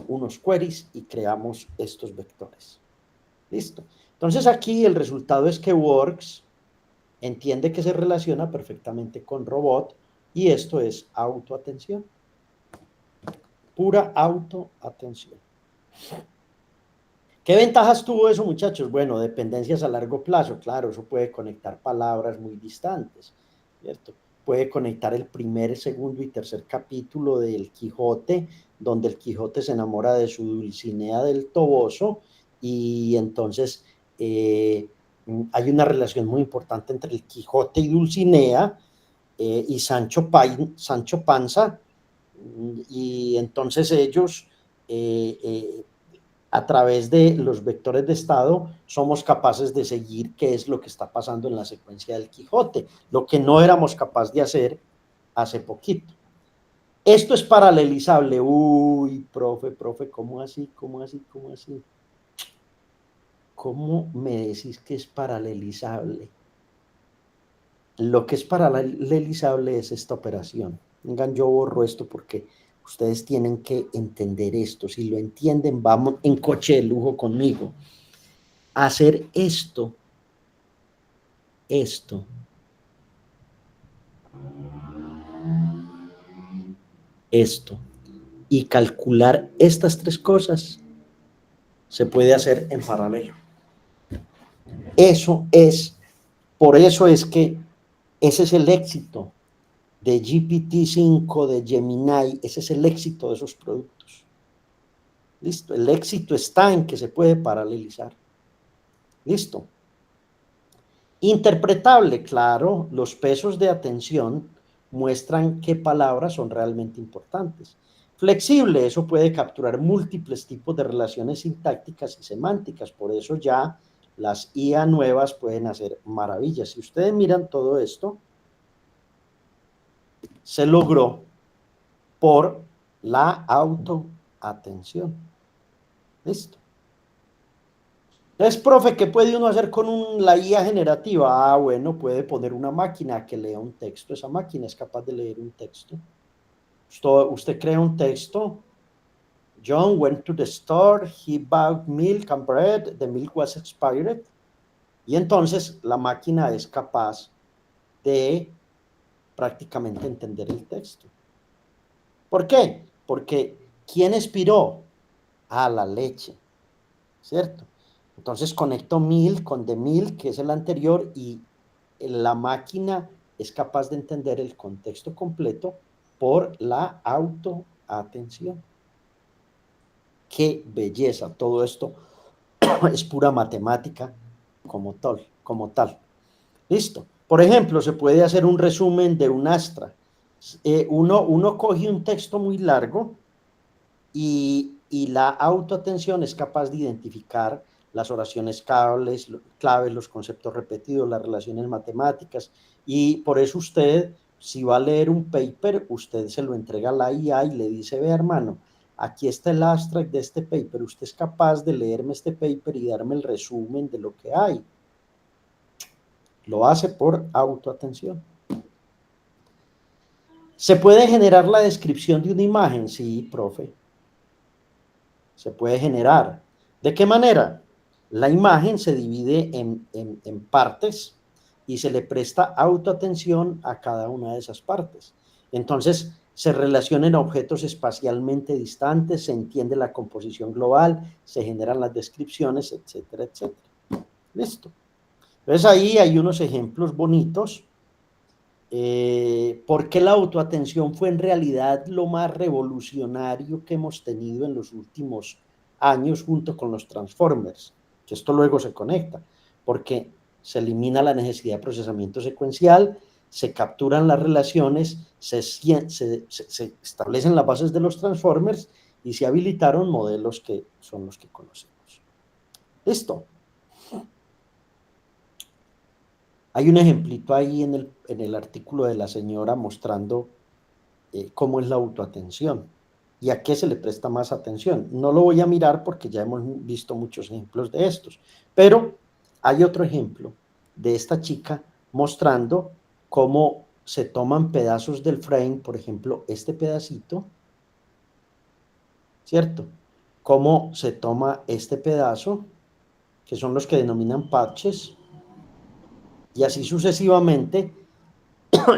unos queries y creamos estos vectores. Listo. Entonces aquí el resultado es que Works entiende que se relaciona perfectamente con robot y esto es autoatención. Pura autoatención. ¿Qué ventajas tuvo eso, muchachos? Bueno, dependencias a largo plazo, claro, eso puede conectar palabras muy distantes, ¿cierto? Puede conectar el primer, segundo y tercer capítulo del Quijote, donde el Quijote se enamora de su Dulcinea del Toboso, y entonces hay una relación muy importante entre el Quijote y Dulcinea, y Sancho Panza, y entonces ellos a través de los vectores de estado somos capaces de seguir qué es lo que está pasando en la secuencia del Quijote, lo que no éramos capaces de hacer hace poquito. Esto es paralelizable. Uy, profe, ¿cómo así? ¿Cómo así? ¿Cómo así? ¿Cómo me decís que es paralelizable? Lo que es paralelizable es esta operación. Vengan, yo borro esto porque ustedes tienen que entender esto. Si lo entienden, vamos en coche de lujo conmigo. Hacer esto, esto y calcular estas tres cosas se puede hacer en paralelo. Eso es, por eso es que ese es el éxito de GPT-5, de Gemini, ese es el éxito de esos productos. Listo, el éxito está en que se puede paralelizar. Listo. Interpretable, claro, los pesos de atención muestran qué palabras son realmente importantes. Flexible, eso puede capturar múltiples tipos de relaciones sintácticas y semánticas, por eso ya las IA nuevas pueden hacer maravillas. Si ustedes miran todo esto, se logró por la autoatención. Listo. Entonces, profe, ¿qué puede uno hacer con la IA generativa? Ah, bueno, puede poner una máquina que lea un texto. Esa máquina es capaz de leer un texto. Usted crea un texto. John went to the store, he bought milk and bread, the milk was expired. Y entonces la máquina es capaz de prácticamente entender el texto. ¿Por qué? Porque ¿quién expiró? Ah, la leche, ¿cierto? Entonces conecto milk con the milk, que es el anterior, y la máquina es capaz de entender el contexto completo por la autoatención. ¡Qué belleza! Todo esto es pura matemática como tal. Listo. Por ejemplo, se puede hacer un resumen de un Astra. Uno coge un texto muy largo y la autoatención es capaz de identificar las oraciones claves, los conceptos repetidos, las relaciones matemáticas, y por eso usted, si va a leer un paper, usted se lo entrega a la IA y le dice, ve hermano, aquí está el abstract de este paper, usted es capaz de leerme este paper y darme el resumen de lo que hay. Lo hace por autoatención. ¿Se puede generar la descripción de una imagen? Sí, profe. se puede generar. ¿De qué manera? La imagen se divide en partes y se le presta autoatención a cada una de esas partes. Entonces, se relacionan objetos espacialmente distantes, se entiende la composición global, se generan las descripciones, etcétera, etcétera. Listo. Entonces ahí hay unos ejemplos bonitos. Porque la autoatención fue en realidad lo más revolucionario que hemos tenido en los últimos años junto con los transformers, que esto luego se conecta, porque se elimina la necesidad de procesamiento secuencial, se capturan las relaciones, se establecen las bases de los transformers y se habilitaron modelos que son los que conocemos. Listo. Hay un ejemplito ahí en el artículo de la señora mostrando cómo es la autoatención y a qué se le presta más atención. No lo voy a mirar porque ya hemos visto muchos ejemplos de estos, pero hay otro ejemplo de esta chica mostrando cómo se toman pedazos del frame, por ejemplo, este pedacito, ¿cierto? Cómo se toma este pedazo, que son los que denominan patches, y así sucesivamente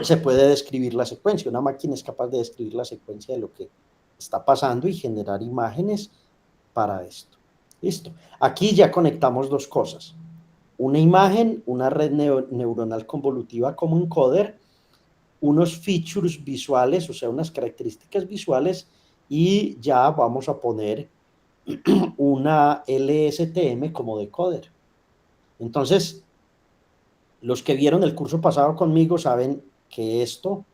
se puede describir la secuencia. Una máquina es capaz de describir la secuencia de lo que está pasando y generar imágenes para esto. Listo. Aquí ya conectamos dos cosas. Una imagen, una red neuronal convolutiva como encoder, unos features visuales, o sea, unas características visuales, y ya vamos a poner una LSTM como decoder. Entonces, los que vieron el curso pasado conmigo saben que esto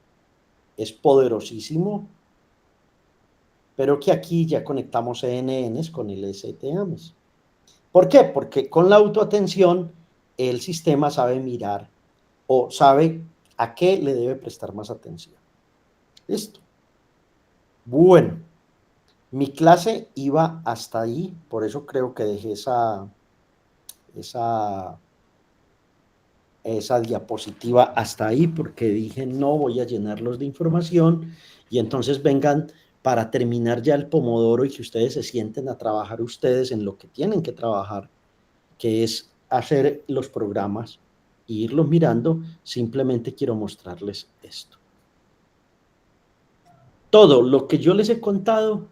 es poderosísimo, pero que aquí ya conectamos CNNs con LSTMs. ¿Por qué? Porque con la autoatención el sistema sabe mirar o sabe a qué le debe prestar más atención. Listo. Bueno, mi clase iba hasta ahí, por eso creo que dejé esa diapositiva hasta ahí, porque dije no voy a llenarlos de información y entonces vengan para terminar ya el pomodoro y que ustedes se sienten a trabajar ustedes en lo que tienen que trabajar, que es hacer los programas e irlos mirando. Simplemente quiero mostrarles esto. Todo lo que yo les he contado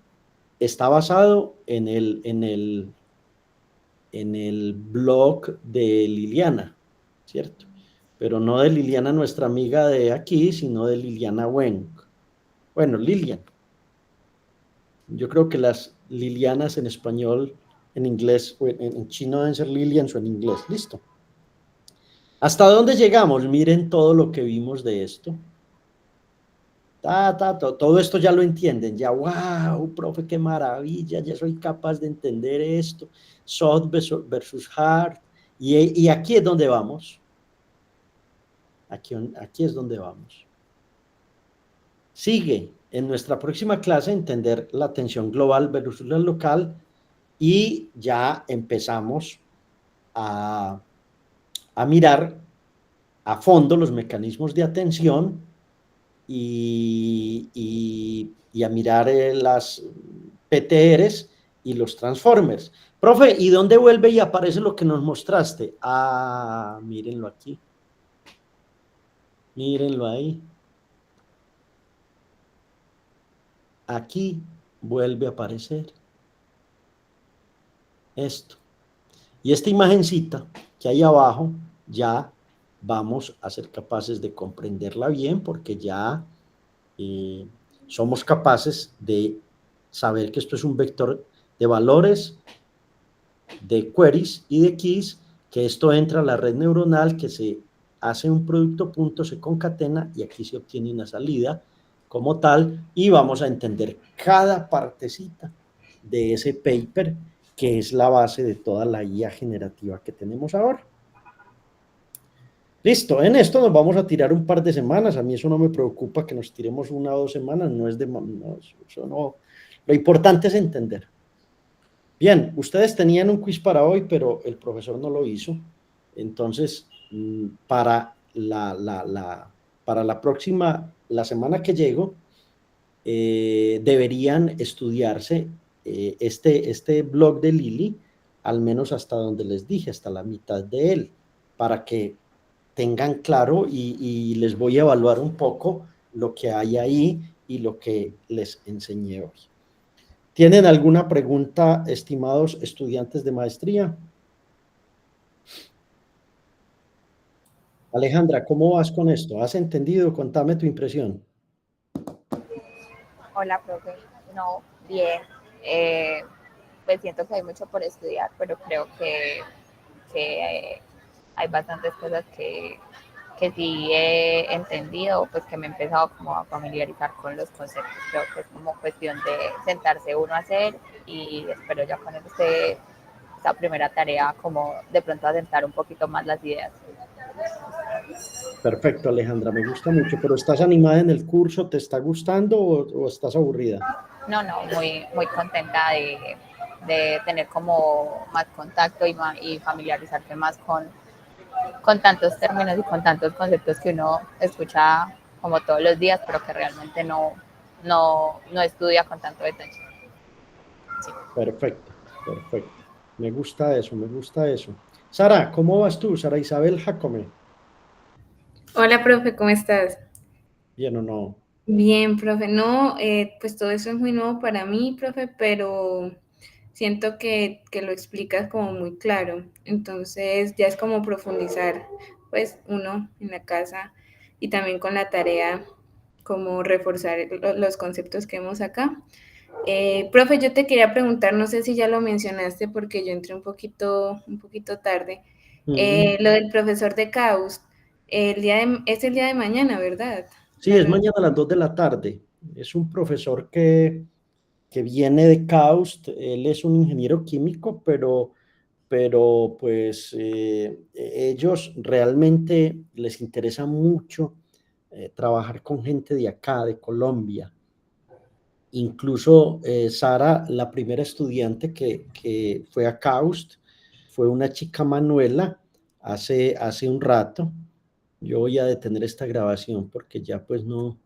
está basado en el blog de Liliana, ¿cierto? Pero no de Liliana, nuestra amiga de aquí, sino de Liliana Weng. Bueno, Lilian. Yo creo que las Lilianas en español, en inglés, o en chino deben ser Lilians o en inglés. Listo. ¿Hasta dónde llegamos? Miren todo lo que vimos de esto. Todo esto ya lo entienden, ya, wow, profe, qué maravilla, ya soy capaz de entender esto, soft versus hard, y aquí es donde vamos, aquí es donde vamos. Sigue en nuestra próxima clase entender la atención global versus la local, y ya empezamos a mirar a fondo los mecanismos de atención y a mirar las PTRs y los transformers. Profe, ¿y dónde vuelve y aparece lo que nos mostraste? Ah, mírenlo aquí. Mírenlo ahí. Aquí vuelve a aparecer esto. Y esta imagencita que hay abajo, ya vamos a ser capaces de comprenderla bien, porque ya somos capaces de saber que esto es un vector de valores, de queries y de keys, que esto entra a la red neuronal, que se hace un producto punto, se concatena y aquí se obtiene una salida como tal, y vamos a entender cada partecita de ese paper, que es la base de toda la IA generativa que tenemos ahora. Listo, en esto nos vamos a tirar un par de semanas. A mí eso no me preocupa que nos tiremos 1 o 2 semanas, no es eso no. Lo importante es entender. Bien, ustedes tenían un quiz para hoy, pero el profesor no lo hizo. Entonces, para la próxima, la semana que llego, deberían estudiarse este blog de Lili, al menos hasta donde les dije, hasta la mitad de él, para que tengan claro y les voy a evaluar un poco lo que hay ahí y lo que les enseñé hoy. ¿Tienen alguna pregunta, estimados estudiantes de maestría? Alejandra, ¿cómo vas con esto? ¿Has entendido? Contame tu impresión. Hola, profe. No, bien. Pues siento que hay mucho por estudiar, pero creo que hay bastantes cosas que sí he entendido, pues que me he empezado como a familiarizar con los conceptos. Creo que es como cuestión de sentarse uno a hacer y espero ya con esta primera tarea como de pronto asentar un poquito más las ideas. Perfecto, Alejandra, me gusta mucho, pero ¿estás animada en el curso? ¿Te está gustando o estás aburrida? No, no, muy, muy contenta de tener como más contacto y familiarizarse más con tantos términos y con tantos conceptos que uno escucha como todos los días, pero que realmente no estudia con tanto detalle. Sí. Perfecto, perfecto. Me gusta eso, me gusta eso. Sara, ¿cómo vas tú? Sara Isabel Jacome. Hola, profe, ¿cómo estás? ¿Bien o no? Bien, profe. No, pues todo eso es muy nuevo para mí, profe, pero siento que lo explicas como muy claro. Entonces ya es como profundizar, pues uno en la casa y también con la tarea, como reforzar los conceptos que vemos acá. Profe, yo te quería preguntar, no sé si ya lo mencionaste porque yo entré un poquito tarde, Mm. lo del profesor de Caus, es el día de mañana, ¿verdad? Sí, es mañana a las 2 de la tarde. Es un profesor que viene de KAUST. Él es un ingeniero químico, pero pues ellos realmente les interesa mucho trabajar con gente de acá, de Colombia. Incluso Sara, la primera estudiante que fue a KAUST, fue una chica Manuela hace un rato. Yo voy a detener esta grabación porque ya pues no...